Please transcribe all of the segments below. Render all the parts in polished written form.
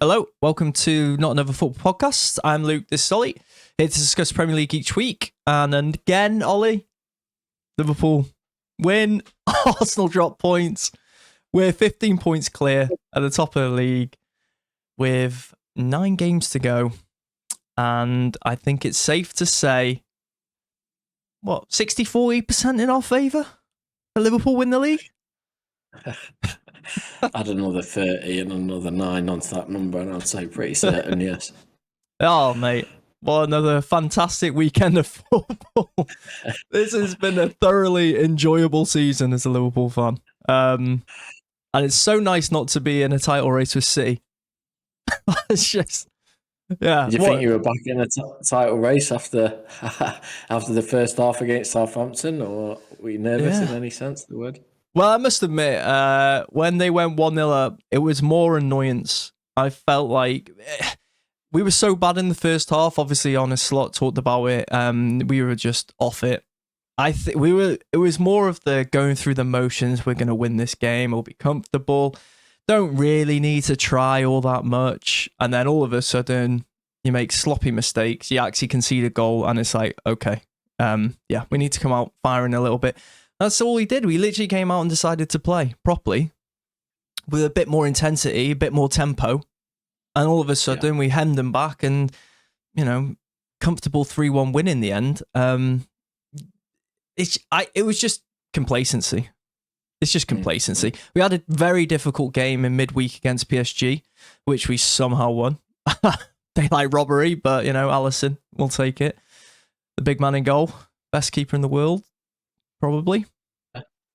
Hello, welcome to Not Another Football Podcast. I'm Luke, this is Ollie, here to discuss Premier League each week. And again, Ollie, Liverpool win, Arsenal drop points. We're 15 points clear at the top of the league with 9 games to go. And I think it's safe to say, 60-40% in our favour for Liverpool win the league? Add another 30 and another 9 onto that number, and I'd say pretty certain, yes. Oh, mate. Well, another fantastic weekend of football. This has been a thoroughly enjoyable season as a Liverpool fan. And it's so nice not to be in a title race with City. It's just, yeah. Did you think you were back in a title race after the first half against Southampton, or were you nervous in any sense of the word? Well, I must admit, when they went 1-0 up, it was more annoyance. I felt like we were so bad in the first half. Obviously, Arne Slot talked about it. We were just off it. It was more of the going through the motions. We're going to win this game. We'll be comfortable. Don't really need to try all that much. And then all of a sudden, you make sloppy mistakes. You actually concede a goal, and it's like, okay, we need to come out firing a little bit. That's all we did. We literally came out and decided to play properly with a bit more intensity, a bit more tempo. And all of a sudden we hemmed them back and, comfortable 3-1 win in the end. It was just complacency. It's just complacency. We had a very difficult game in midweek against PSG, which we somehow won. Daylight robbery, but, Alisson will take it. The big man in goal, best keeper in the world. Probably.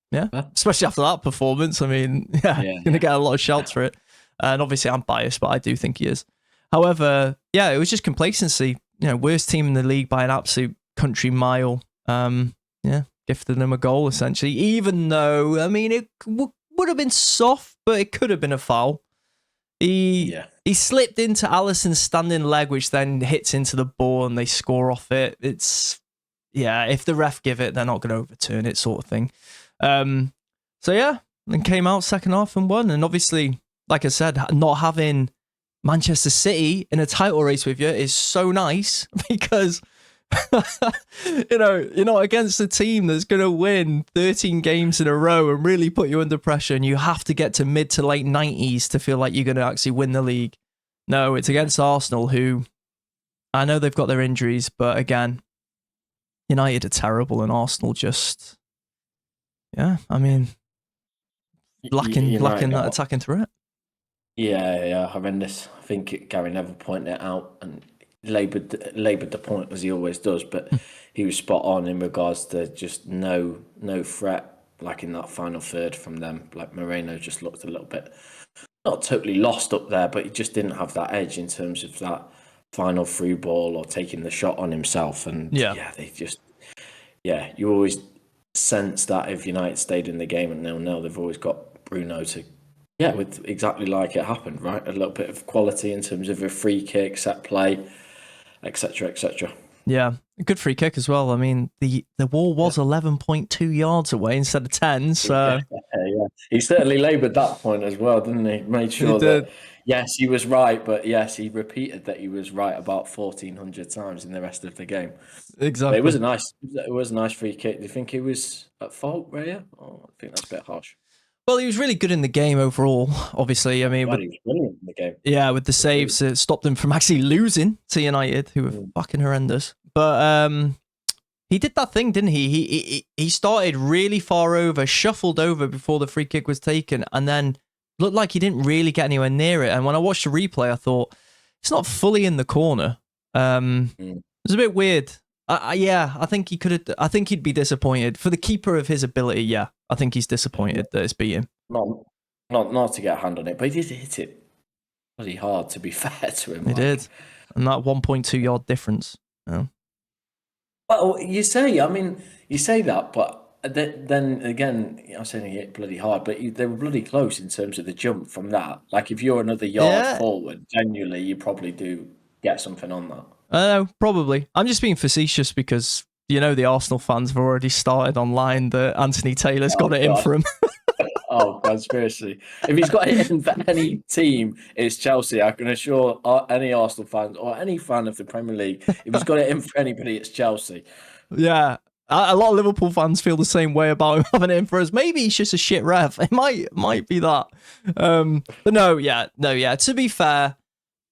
Yeah. Especially after that performance. I mean, going to get a lot of shouts for it. And obviously I'm biased, but I do think he is. However, it was just complacency. Worst team in the league by an absolute country mile. Gifted them a goal, essentially. Even though, I mean, it would have been soft, but it could have been a foul. He slipped into Alisson's standing leg, which then hits into the ball and they score off it. If the ref give it, they're not going to overturn it, sort of thing. Then came out second half and won. And obviously, like I said, not having Manchester City in a title race with you is so nice because, you're not against a team that's going to win 13 games in a row and really put you under pressure. And you have to get to mid to late 90s to feel like you're going to actually win the league. No, it's against Arsenal, who I know they've got their injuries, but again, United are terrible and Arsenal just, lacking that attacking threat. Yeah, horrendous. I think Gary Neville pointed it out and laboured the point as he always does, but he was spot on in regards to just no threat, like in that final third from them. Like Moreno just looked a little bit, not totally lost up there, but he just didn't have that edge in terms of that final through ball or taking the shot on himself. And you always sense that if United stayed in the game at 0-0, they've always got Bruno to with exactly like it happened, right? A little bit of quality in terms of a free kick, set play, etc. Yeah, a good free kick as well. I mean, the wall was 11.2 yards away instead of 10, so he certainly laboured that point as well, didn't he? Made sure that yes, he was right, but yes, he repeated that he was right about 1,400 times in the rest of the game. Exactly. But it was a nice free kick. Do you think he was at fault, Raya? Oh, I think that's a bit harsh. Well, he was really good in the game overall, obviously. I mean, he was brilliant in the game. Yeah, with the saves, it stopped them from actually losing to United, who were fucking horrendous. But he did that thing, didn't he? He started really far over, shuffled over before the free kick was taken, and then looked like he didn't really get anywhere near it. And when I watched the replay, I thought, it's not fully in the corner. It was a bit weird. I think he could have. I think he'd be disappointed for the keeper of his ability. Yeah, I think he's disappointed that it's beat him. Not to get a hand on it, but he did hit it pretty hard. To be fair to him, he did, and that 1.2 yard difference. Yeah. Well, you say that, but then again, I'm saying he hit bloody hard, but they were bloody close in terms of the jump from that. Like if you're another yard forward, genuinely, you probably do get something on that. Probably. I'm just being facetious because, the Arsenal fans have already started online that Anthony Taylor's got it in for him. Oh, conspiracy. If he's got it in for any team, it's Chelsea. I can assure any Arsenal fans or any fan of the Premier League, if he's got it in for anybody, it's Chelsea. Yeah. A lot of Liverpool fans feel the same way about him having it in for us. Maybe he's just a shit ref. It might be that. But no. To be fair,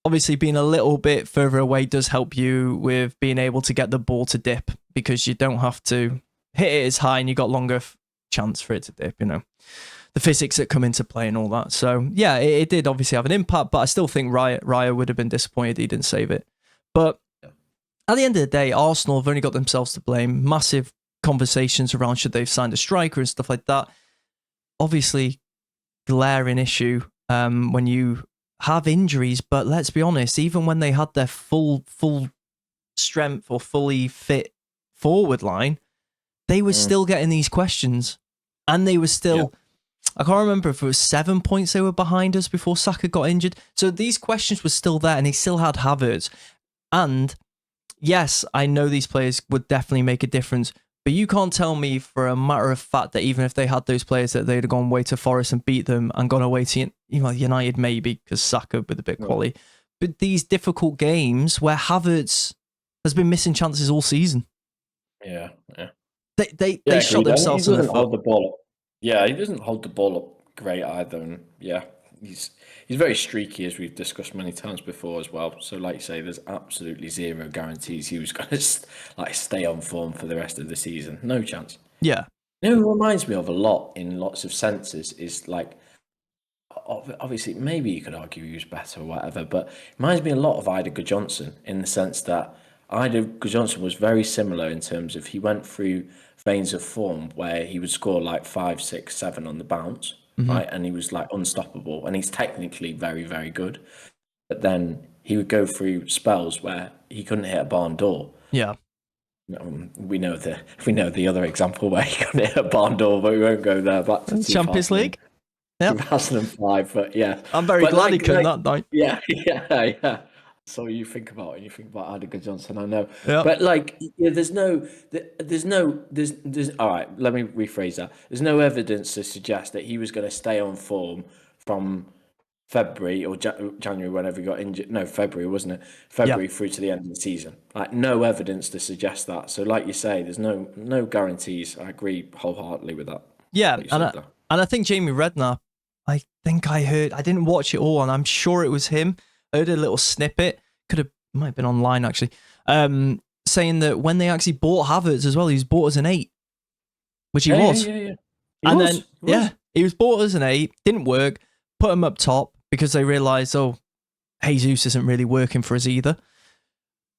obviously being a little bit further away does help you with being able to get the ball to dip, because you don't have to hit it as high and you got longer chance for it to dip, the physics that come into play and all that. So yeah, it did obviously have an impact, but I still think Raya would have been disappointed he didn't save it. But at the end of the day, Arsenal have only got themselves to blame. Massive conversations around should they've signed a striker and stuff like that. Obviously, glaring issue when you have injuries, but let's be honest, even when they had their full strength or fully fit forward line, they were still getting these questions. And they were still, I can't remember if it was 7 points they were behind us before Saka got injured. So these questions were still there, and they still had Havertz. And yes, I know these players would definitely make a difference, but you can't tell me for a matter of fact that even if they had those players that they'd have gone away to Forest and beat them and gone away to United maybe, because Saka with a bit of quality. But these difficult games where Havertz has been missing chances all season. Yeah. They shot themselves in the foot. Hold the ball up. Yeah, he doesn't hold the ball up great either. And yeah, he's very streaky, as we've discussed many times before as well. So like you say, there's absolutely zero guarantees he was going to stay on form for the rest of the season. No chance. Yeah. It reminds me of a lot in lots of senses is like, obviously maybe you could argue he was better or whatever, but it reminds me a lot of Ida Johnson in the sense that Ida Johnson was very similar in terms of he went through veins of form where he would score like 5, 6, 7 on the bounce, right? And he was like unstoppable, and he's technically very, very good. But then he would go through spells where he couldn't hit a barn door. Yeah. We know the other example where he couldn't hit a barn door, but we won't go there. Back to Champions League. 2005, but yeah. I'm very glad he couldn't that night. Yeah. So you think about it, you think about Ida Johnson, I know. Yep. But like, there's all right, let me rephrase that. There's no evidence to suggest that he was going to stay on form from February or January, whenever he got injured. No, February, wasn't it? February through to the end of the season. Like, no evidence to suggest that. So like you say, there's no guarantees. I agree wholeheartedly with that. Yeah, and I think Jamie Redknapp, I didn't watch it all, and I'm sure it was him. I heard a little snippet, might have been online actually, saying that when they actually bought Havertz as well, he was bought as an 8, which he was. Yeah. He was bought as an 8, didn't work, put him up top because they realised, Jesus isn't really working for us either.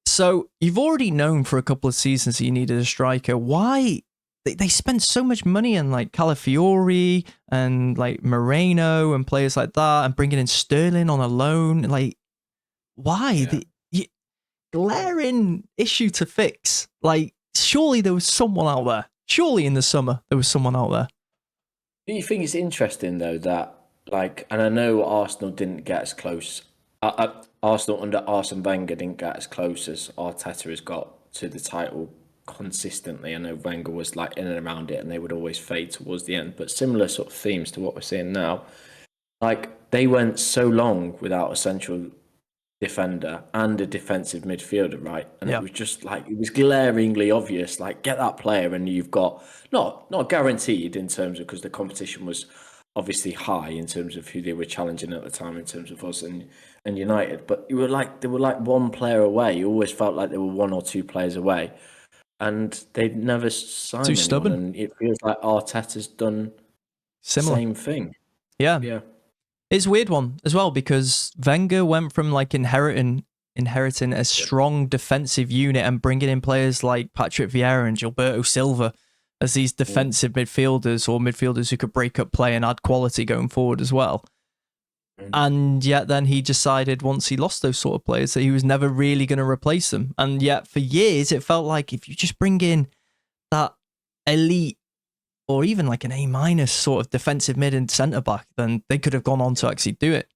So you've already known for a couple of seasons that you needed a striker. Why? They spent so much money on like Calafiori and like Moreno and players like that, and bringing in Sterling on a loan. Like, why? The glaring issue to fix. Like, surely there was someone out there. Surely in the summer there was someone out there. Do you think it's interesting though that, like, and I know Arsenal didn't get as close. Arsenal under Arsene Wenger didn't get as close as Arteta has got to the title consistently. I know Wenger was like in and around it, and they would always fade towards the end. But similar sort of themes to what we're seeing now. Like, they went so long without a central defender and a defensive midfielder, right? And it was just like, it was glaringly obvious. Like, get that player, and you've got not guaranteed in terms of, because the competition was obviously high in terms of who they were challenging at the time in terms of us and United. But they were like one player away. You always felt like they were 1 or 2 players away. And they'd never signed anyone. Stubborn. And it feels like Arteta's done Similar. the same thing. Yeah. It's a weird one as well, because Wenger went from like inheriting a strong defensive unit and bringing in players like Patrick Vieira and Gilberto Silva as these defensive midfielders, or midfielders who could break up play and add quality going forward as well. And yet then he decided, once he lost those sort of players, that he was never really going to replace them. And yet for years, it felt like if you just bring in that elite or even like an A- sort of defensive mid and centre-back, then they could have gone on to actually do it.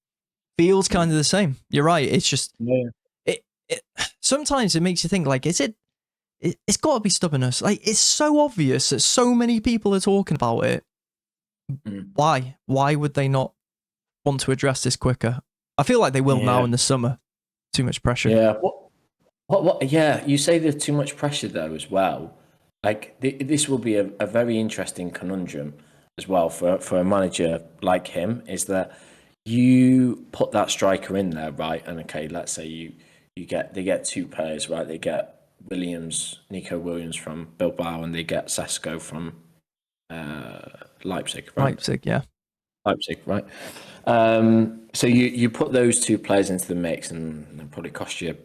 Feels kind of the same. You're right. It's just, it sometimes it makes you think, like, it's got to be stubbornness. Like, it's so obvious that so many people are talking about it. Why? Why would they not want to address this quicker? I feel like they will now in the summer. Too much pressure. Yeah. What? Yeah. You say there's too much pressure though as well. Like this will be a very interesting conundrum as well for a manager like him. Is that you put that striker in there, right? And okay, let's say they get two players, right? They get Nico Williams from Bilbao, and they get Sesko from Leipzig, right? Leipzig, right? So you put those two players into the mix, and they'll probably cost you,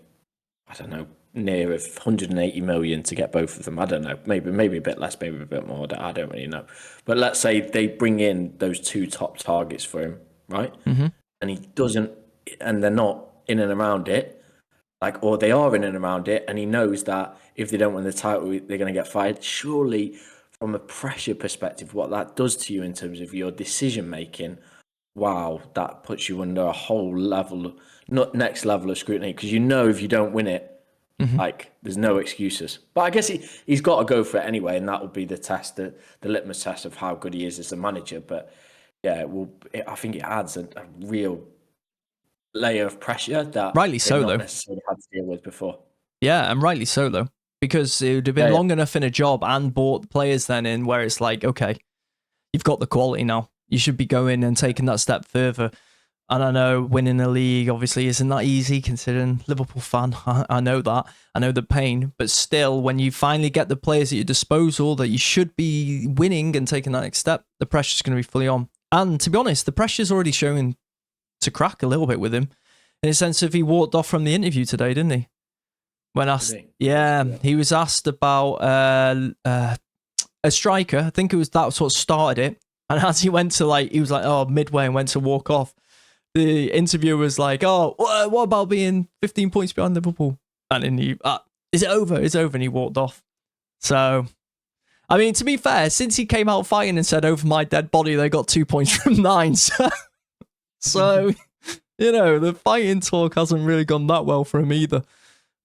I don't know, near 180 million to get both of them. I don't know, maybe a bit less, maybe a bit more. I don't really know. But let's say they bring in those two top targets for him, right? Mm-hmm. And he doesn't, and they're not in and around it, or they are in and around it, and he knows that if they don't win the title, they're going to get fired. Surely, from a pressure perspective, what that does to you in terms of your decision making, wow, that puts you under a whole level, not next level of scrutiny, because if you don't win it, there's no excuses. But I guess he's got to go for it anyway, and that will be the test, the litmus test of how good he is as a manager. But yeah, I think it adds a real layer of pressure that rightly so, not though, necessarily had to deal with before. Yeah, and rightly so, though, because it would have been long enough in a job and bought the players then in where it's like, okay, you've got the quality now. You should be going and taking that step further. And I know winning the league obviously isn't that easy, considering Liverpool fan. I know that. I know the pain. But still, when you finally get the players at your disposal that you should be winning and taking that next step, the pressure's going to be fully on. And to be honest, the pressure's already showing to crack a little bit with him, in the sense of he walked off from the interview today, didn't he? When asked, he was asked about a striker. I think it was that sort of started it. And as he went to he was like, midway, and went to walk off. The interviewer was like, what about being 15 points behind Liverpool? And then is it over? It's over. And he walked off. So, I mean, to be fair, since he came out fighting and said, over my dead body, they got 2 points from 9. So, the fighting talk hasn't really gone that well for him either.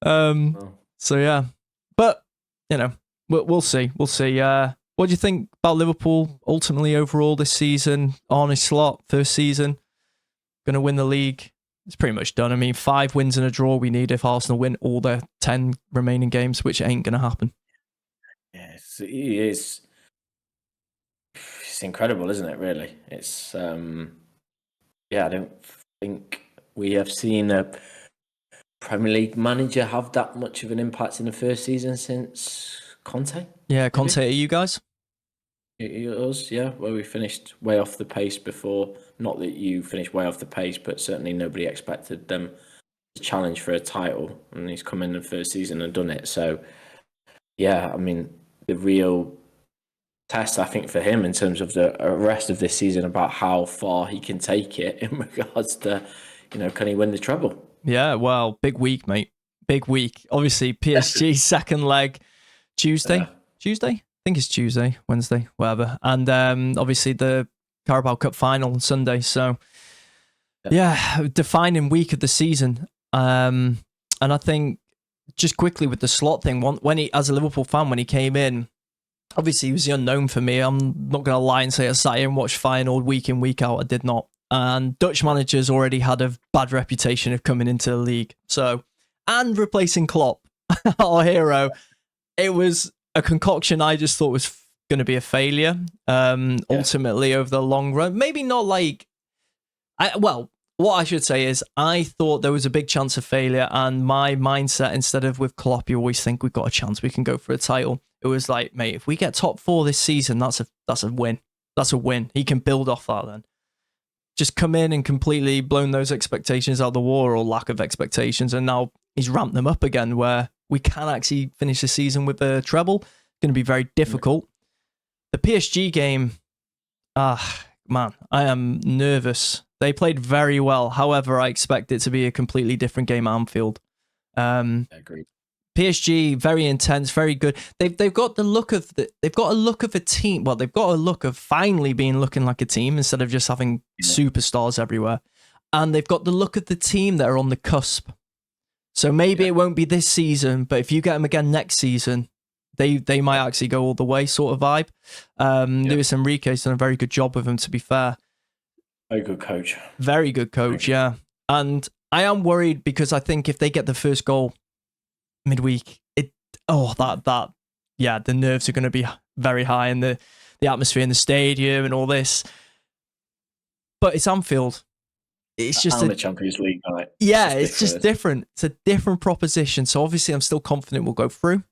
So, yeah. But, we'll see. We'll see. What do you think about Liverpool ultimately overall this season? Arne Slot, first season, going to win the league. It's pretty much done. I mean, 5 wins and a draw we need if Arsenal win all their 10 remaining games, which ain't going to happen. Yes, it is. It's incredible, isn't it, really? It's, I don't think we have seen a Premier League manager have that much of an impact in the first season since Conte. Yeah, Conte, are you guys? It was, yeah, where we finished way off the pace before. Not that you finished way off the pace, but certainly nobody expected them to challenge for a title. And he's come in the first season and done it. So, yeah, I mean, the real test, I think, for him in terms of the rest of this season about how far he can take it in regards to, can he win the treble? Yeah, well, big week, mate. Big week. Obviously, PSG second leg Tuesday? I think it's Tuesday, Wednesday, whatever. And obviously the Carabao Cup final on Sunday. So, yeah, defining week of the season. And I think just quickly with the Slot thing, when he, as a Liverpool fan, when he came in, obviously he was the unknown for me. I'm not going to lie and say I sat here and watched Feyenoord week in, week out. I did not. And Dutch managers already had a bad reputation of coming into the league. So, and replacing Klopp, our hero, it was a concoction I just thought was going to be a failure. Ultimately, over the long run, maybe not what I should say is I thought there was a big chance of failure, and my mindset, instead of with Klopp, you always think we've got a chance, we can go for a title. It was like, mate, if we get top 4 this season, that's a win. That's a win. He can build off that then. Just come in and completely blown those expectations out the water, or lack of expectations, and now he's ramped them up again where we can actually finish the season with a treble. It's going to be very difficult. The PSG game, man, I am nervous. They played very well. However, I expect it to be a completely different game at Anfield. Agreed. PSG, very intense, very good. They've got the look of a team. Well, they've got a look of finally looking like a team instead of just having superstars everywhere. And they've got the look of the team that are on the cusp. So maybe it won't be this season, but if you get them again next season, they might actually go all the way sort of vibe. Luis Enrique's done a very good job with them, to be fair. Very good coach. Very good coach, yeah. And I am worried because I think if they get the first goal midweek, the nerves are going to be very high in the atmosphere in the stadium and all this. But it's Anfield. It's just the Champions League night. Yeah, it's just different. It's a different proposition. So obviously, I'm still confident we'll go through.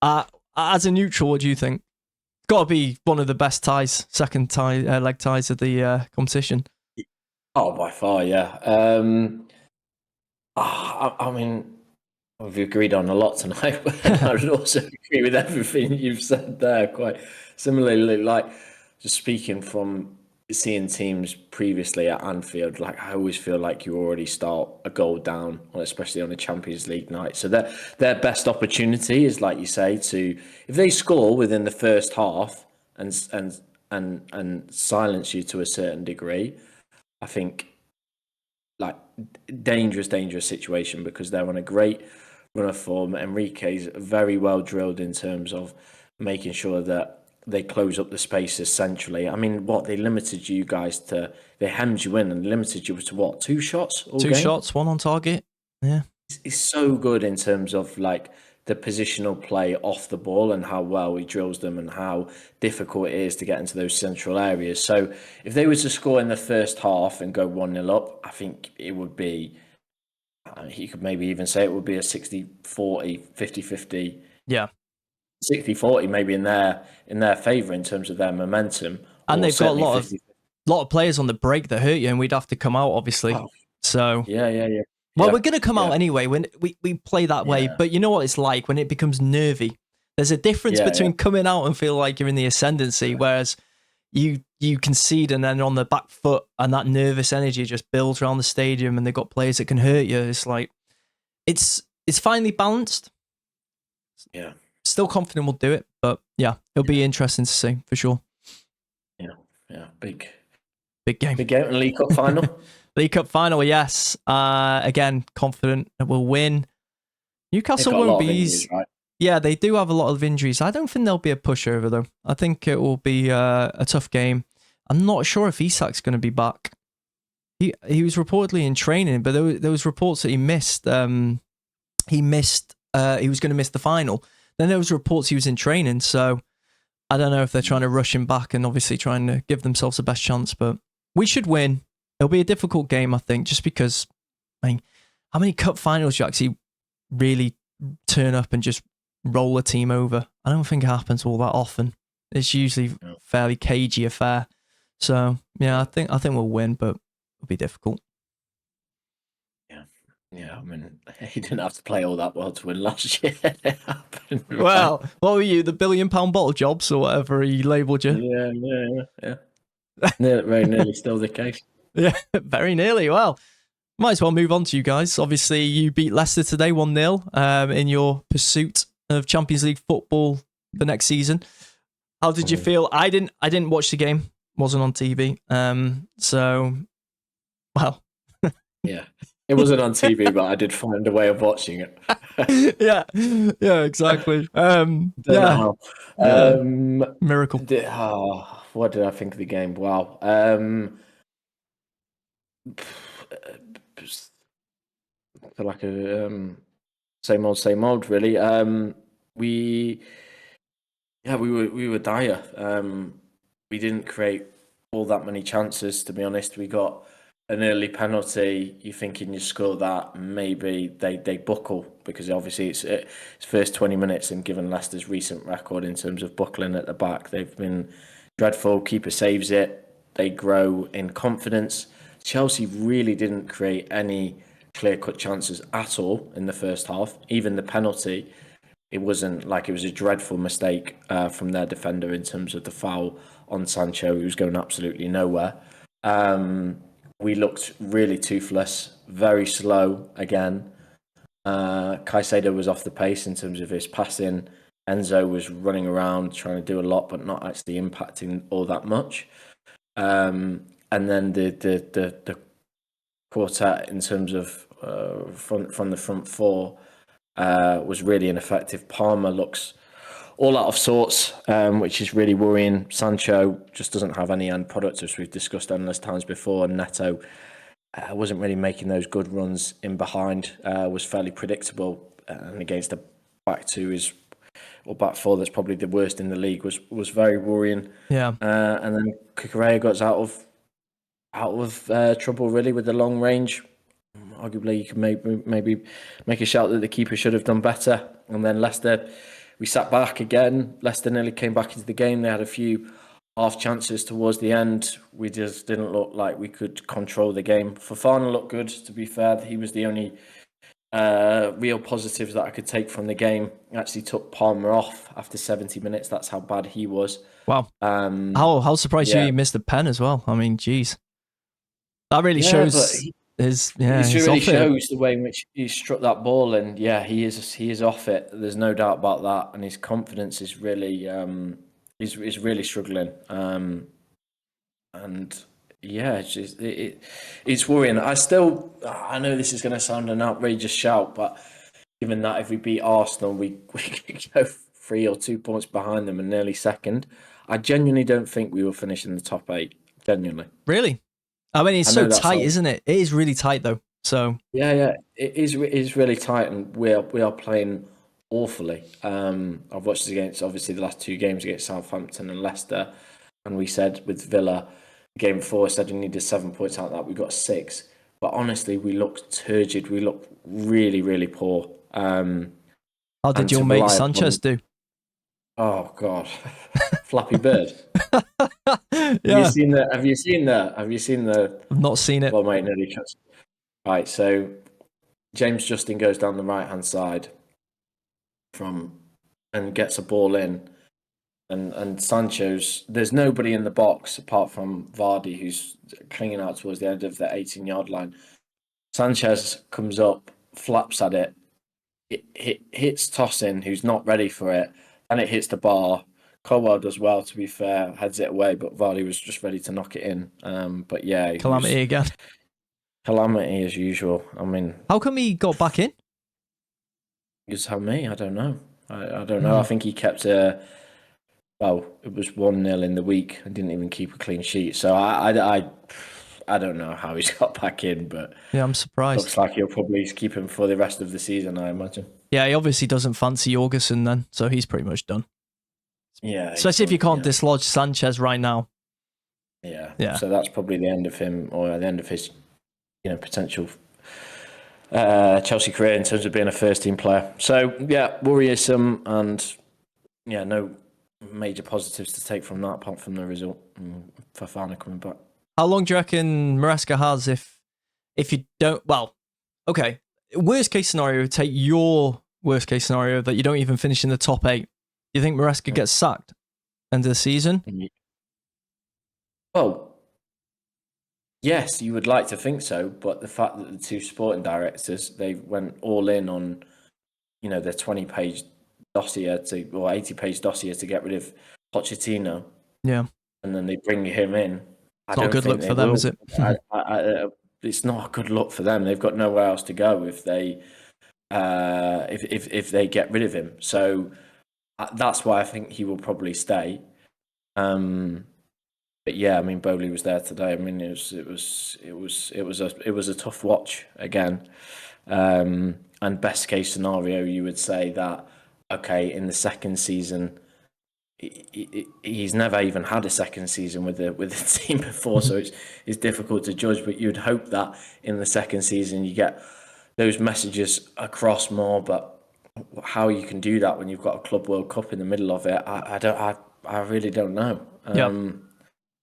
As a neutral, what do you think? It's got to be one of the best ties, second leg ties of the competition. Oh, by far, yeah. I mean, we've agreed on a lot tonight, but I would also agree with everything you've said there. Quite similarly, like just speaking from seeing teams previously at Anfield, like I always feel like you already start a goal down, especially on a Champions League night. So their best opportunity is, like you say, to if they score within the first half and silence you to a certain degree, I think like dangerous situation because they're on a great run of form. Enrique's very well drilled in terms of making sure that they close up the spaces centrally. I mean, they limited you guys to, they hemmed you in and limited you to what, 2 shots all game? 2 shots, 1 on target. Yeah. It's so good in terms of like the positional play off the ball and how well he drills them and how difficult it is to get into those central areas. So if they were to score in the first half and go 1-0 up, I think it would be, you could maybe even say it would be a 60-40, 50-50. Yeah. 60-40 maybe in their favour in terms of their momentum. And they've got a lot of players on the break that hurt you, and we'd have to come out, obviously. Oh. So yeah. Well, we're going to come out anyway when we play that way. But you know what it's like when it becomes nervy. There's a difference between coming out and feel like you're in the ascendancy, whereas you concede and then on the back foot and that nervous energy just builds around the stadium and they've got players that can hurt you. It's like, it's finely balanced. Yeah. Still confident we'll do it, but yeah, it'll be interesting to see for sure. Yeah. Big game. Big game and League Cup final. League Cup final, yes. Again, confident that we'll win. Newcastle won't be easy. Right? Yeah, they do have a lot of injuries. I don't think there'll be a pushover though. I think it will be a tough game. I'm not sure if Isak's going to be back. He was reportedly in training, but there was reports that he missed. He was going to miss the final. Then there was reports he was in training, so I don't know if they're trying to rush him back and obviously trying to give themselves the best chance, but we should win. It'll be a difficult game, I think, just because, I mean, how many cup finals do you actually really turn up and just roll a team over? I don't think it happens all that often. It's usually a fairly cagey affair. So, yeah, I think we'll win, but it'll be difficult. Yeah, I mean, he didn't have to play all that well to win last year. It happened, right? Well, what were you, the £1 billion bottle jobs or whatever he labelled you? Yeah. Very nearly still the case. Yeah, very nearly. Well, might as well move on to you guys. Obviously, you beat Leicester today 1-0 in your pursuit of Champions League football the next season. How did you feel? I didn't watch the game. Wasn't on TV. So, well. Yeah. It wasn't on TV, but I did find a way of watching it. yeah, exactly. Miracle. What did I think of the game? Wow. Feel like a same old, really. We were dire. We didn't create all that many chances, to be honest. We got an early penalty. You're thinking you score that, maybe they buckle, because obviously it's first 20 minutes, and given Leicester's recent record in terms of buckling at the back, they've been dreadful. Keeper saves it. They grow in confidence. Chelsea really didn't create any clear-cut chances at all in the first half. Even the penalty, it wasn't like it was a dreadful mistake from their defender in terms of the foul on Sancho, who was going absolutely nowhere. We looked really toothless, very slow again. Caicedo was off the pace in terms of his passing. Enzo was running around trying to do a lot, but not actually impacting all that much. And then the quartet in terms of from the front four, was really ineffective. Palmer looks all out of sorts, which is really worrying. Sancho just doesn't have any end product, as we've discussed endless times before. And Neto wasn't really making those good runs in behind, was fairly predictable. And against the back two or back four that's probably the worst in the league was very worrying. Yeah. And then Kukurea got out of trouble really with the long range. Arguably, you could maybe make a shout that the keeper should have done better. And then Leicester, we sat back again. Leicester nearly came back into the game. They had a few half chances towards the end. We just didn't look like we could control the game. Fofana looked good, to be fair. He was the only real positives that I could take from the game. Actually took Palmer off after 70 minutes. That's how bad he was. Wow. How surprised you missed the pen as well. I mean, geez. That really shows his it really shows the way in which he struck that ball, and he is off it. There's no doubt about that, and his confidence is really is really struggling. It's worrying. I know this is going to sound an outrageous shout, but given that if we beat Arsenal, we could go 3 or 2 points behind them and nearly second, I genuinely don't think we will finish in the top 8. Genuinely. Really? I mean, it's so tight, isn't it? It is really tight, though. So it is really tight, and we are playing awfully. I've watched against obviously the last 2 games against Southampton and Leicester, and we said with Villa, the game before, said we needed 7 points out of that. We got 6, but honestly, we looked turgid. We looked really, really poor. How did your mate Sanchez do? Oh God, Flappy Bird. Yeah. Have you seen the? I've not seen it. Well, mate, nearly cuts. Right, so James Justin goes down the right hand side and gets a ball in, and Sancho's. There's nobody in the box apart from Vardy, who's clinging out towards the end of the 18-yard line. Sanchez comes up, flaps at it. It hits Tosin, who's not ready for it, and it hits the bar. Colwell does well, to be fair, heads it away, but Vardy was just ready to knock it in. But yeah, calamity again. Calamity as usual. I mean, how come he got back in? You tell me. I don't know. I don't know. I think he kept it was 1-0 in the week and didn't even keep a clean sheet. So I don't know how he's got back in, but yeah, I'm surprised. Looks like he'll probably keep him for the rest of the season, I imagine. Yeah, he obviously doesn't fancy Jorgensen then, so he's pretty much done. Yeah, especially if you can't dislodge Sanchez right now. Yeah. So that's probably the end of him, or the end of his, potential Chelsea career in terms of being a first-team player. So yeah, worrisome, and no major positives to take from that apart from the result. Fofana coming back. How long do you reckon Maresca has if you don't? Well, okay. Worst case scenario, take your worst case scenario that you don't even finish in the top 8. Do you think Maresca gets sacked end of the season? Well, yes, you would like to think so, but the fact that the 2 sporting directors, they went all in on, their 20-page dossier or 80-page dossier to get rid of Pochettino. Yeah. And then they bring him in. It's not a good look for them, is it? It's not a good look for them. They've got nowhere else to go if they get rid of him. So that's why I think he will probably stay. But yeah, I mean, Bowley was there today. I mean, it was a tough watch again. And best case scenario, you would say that in the second season, he's never even had a second season with the team before, so it's difficult to judge. But you'd hope that in the second season you get those messages across more. But how you can do that when you've got a Club World Cup in the middle of it, I really don't know.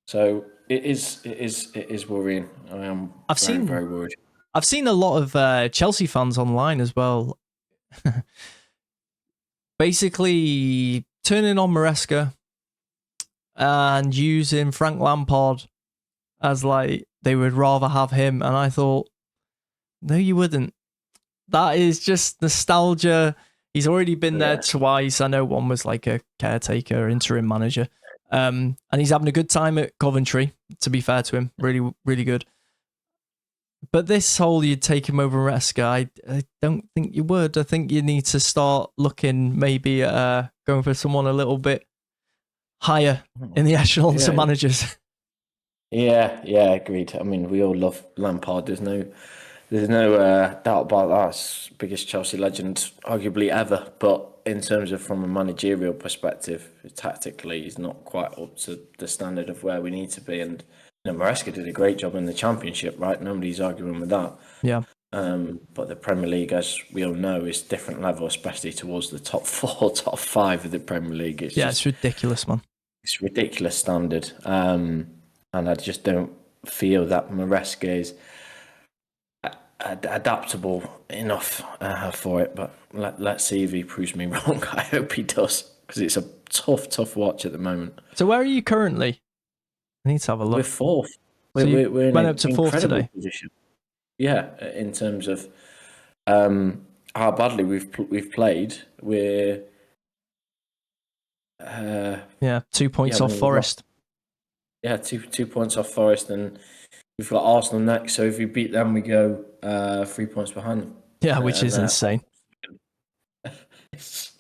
So it is worrying. I'm very worried. I've seen a lot of Chelsea fans online as well. Basically turning on Maresca and using Frank Lampard as they would rather have him. And I thought, no, you wouldn't. That is just nostalgia. He's already been there twice. I know one was like a caretaker, interim manager. And he's having a good time at Coventry, to be fair to him. Really, really good. But this whole you'd take him over Maresca, I don't think you would. I think you need to start looking maybe going for someone a little bit higher in the echelons of managers. Yeah, agreed. I mean, we all love Lampard. There's no doubt about that. It's biggest Chelsea legend, arguably ever. But in terms of from a managerial perspective, tactically, he's not quite up to the standard of where we need to be. And Maresca did a great job in the Championship, right? Nobody's arguing with that. Yeah. But the Premier League, as we all know, is a different level, especially towards the top 4, top 5 of the Premier League. It's ridiculous, man. It's ridiculous standard. And I just don't feel that Maresca is adaptable enough for it. But let's see if he proves me wrong. I hope he does, because it's a tough watch at the moment. So where are you currently? I need to have a look. We're 4th. So we're in went up to 4th today. Position. Yeah, in terms of how badly we've played, we're 2 points off Forest. Yeah, 2 points off Forest, and we've got Arsenal next. So if we beat them, we go 3 points behind them. Yeah, which is insane. It's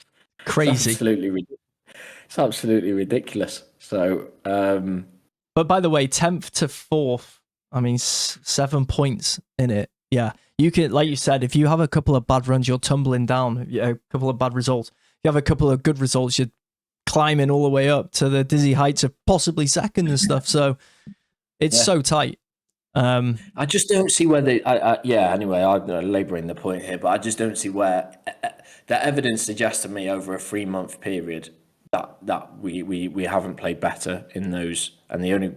crazy. It's absolutely ridiculous. So, but by the way, 10th to 4th, I mean 7 points in it. Yeah, you can, like you said, if you have a couple of bad runs, you're tumbling down. A couple of bad results. If you have a couple of good results, you're climbing all the way up to the dizzy heights of possibly second and stuff. So it's so tight. I just don't see where anyway, I'm labouring the point here, but I just don't see where the evidence suggests to me over a 3-month period that we haven't played better in those, and the only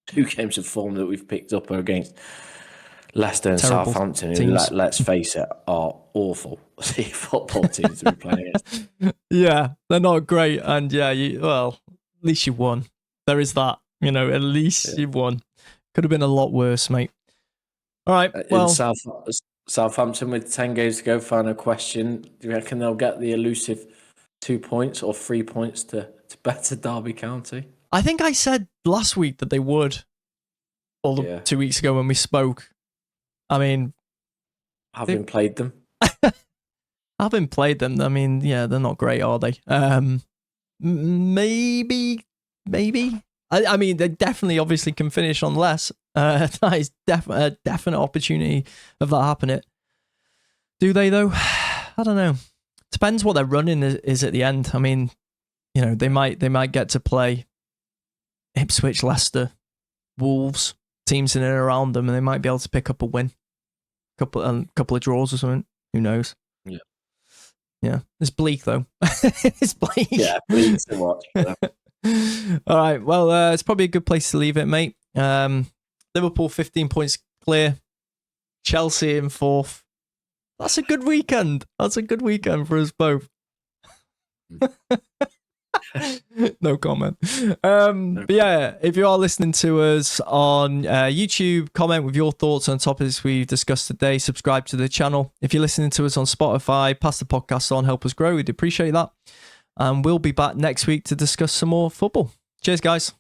2 games of form that we've picked up are against Leicester and Terrible Southampton, who, let's face it, are awful football teams to be playing against. Yeah, they're not great, and at least you won. There is that, at least you won. Could have been a lot worse, mate. All right, well, Southampton with 10 games to go. Final question: do you reckon they'll get the elusive 2 points or 3 points to better Derby County? I think I said last week that they would, 2 weeks ago when we spoke. I mean, having played them. Having played them, I mean, they're not great, are they? Maybe. I mean, they definitely, obviously, can finish on less. That is a definite opportunity of that happening. Do they, though? I don't know. Depends what their running is at the end. I mean, they might get to play Ipswich, Leicester, Wolves, teams in and around them, and they might be able to pick up a win, couple of draws or something. Who knows? Yeah. It's bleak though. It's bleak. Yeah, bleak to watch. All right. Well, it's probably a good place to leave it, mate. Liverpool 15 points clear. Chelsea in 4th. That's a good weekend. That's a good weekend for us both. No comment. But yeah, if you are listening to us on YouTube, comment with your thoughts on topics we've discussed today. Subscribe to the channel. If you're listening to us on Spotify, pass the podcast on, help us grow. We'd appreciate that. And we'll be back next week to discuss some more football. Cheers, guys.